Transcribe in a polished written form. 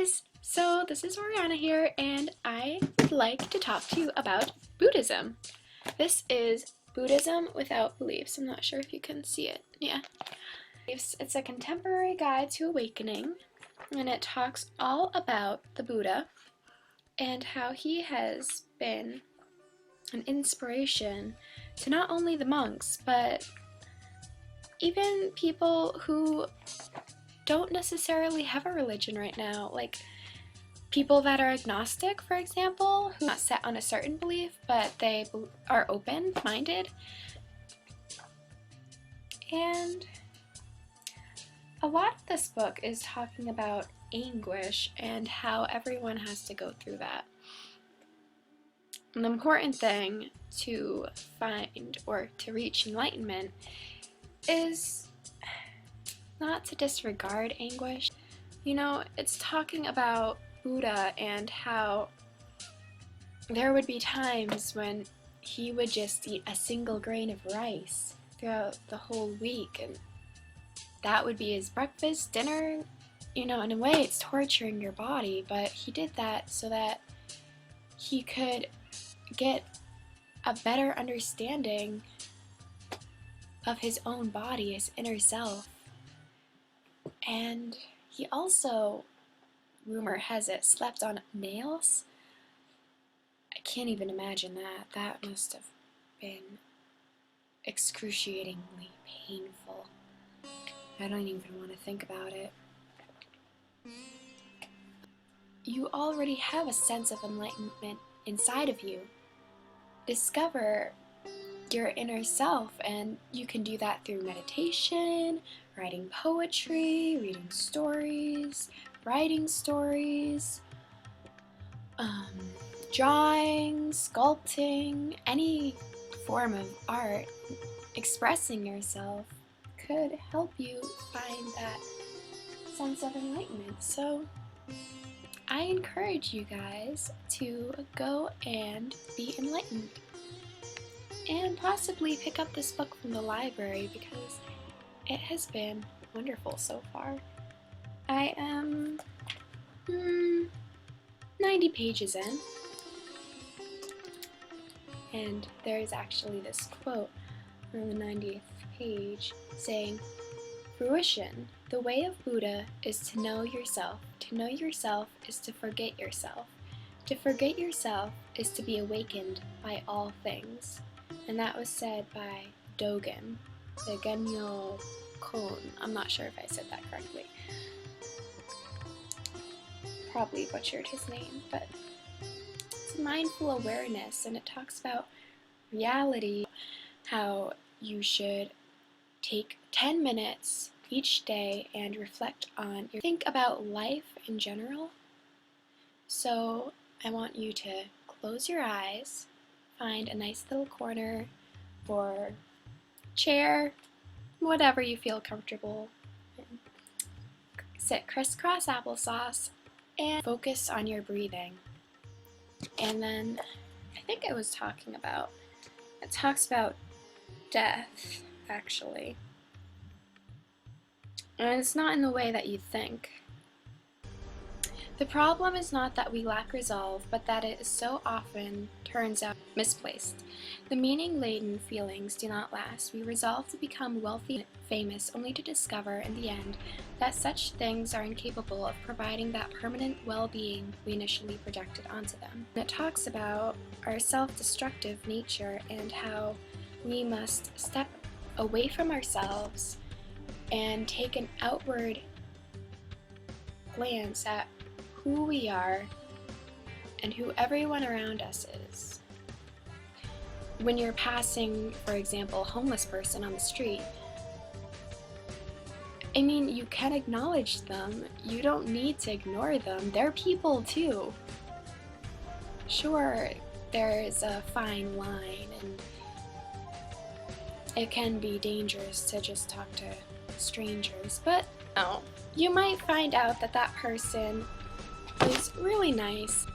guys! So this is Oriana here, and I would like to talk to you about Buddhism. This is Buddhism Without Beliefs. I'm not sure if you can see it. Yeah. It's a contemporary guide to awakening, and it talks all about the Buddha and how he has been an inspiration to not only the monks, but even people who don't necessarily have a religion right now, like people that are agnostic, for example, who are not set on a certain belief, but they are open-minded. And a lot of this book is talking about anguish and how everyone has to go through that. An important thing to find or to reach enlightenment is not to disregard anguish. You know, it's talking about Buddha and how there would be times when he would just eat a single grain of rice throughout the whole week, and that would be his breakfast, dinner. You know, in a way it's torturing your body, but he did that so that he could get a better understanding of his own body, his inner self. And he also, rumor has it, slept on nails. I can't even imagine that. That must have been excruciatingly painful. I don't even want to think about it. You already have a sense of enlightenment inside of you. Discover your inner self, and you can do that through meditation, writing poetry, reading stories, writing stories, drawing, sculpting, any form of art. Expressing yourself could help you find that sense of enlightenment. So I encourage you guys to go and be enlightened, and possibly pick up this book from the library because it has been wonderful so far. I am 90 pages in, and there is actually this quote on the 90th page saying, "Fruition, the way of Buddha is to know yourself. To know yourself is to forget yourself. To forget yourself is to be awakened by all things." And that was said by Dogen, the Genyo Kon. I'm not sure if I said that correctly. Probably butchered his name, but it's mindful awareness, and it talks about reality, how you should take 10 minutes each day and reflect on think about life in general. So I want you to close your eyes, find a nice little corner or chair, whatever you feel comfortable, and sit crisscross applesauce and focus on your breathing. And then I think it talks about death, actually. And it's not in the way that you think. The problem is not that we lack resolve, but that it so often turns out misplaced. The meaning-laden feelings do not last. We resolve to become wealthy and famous only to discover in the end that such things are incapable of providing that permanent well-being we initially projected onto them. And it talks about our self-destructive nature and how we must step away from ourselves and take an outward glance at who we are and who everyone around us is. When you're passing, for example, a homeless person on the street, I mean, you can acknowledge them. You don't need to ignore them. They're people too. Sure, there is a fine line, and it can be dangerous to just talk to strangers, but no, you might find out that that person is really nice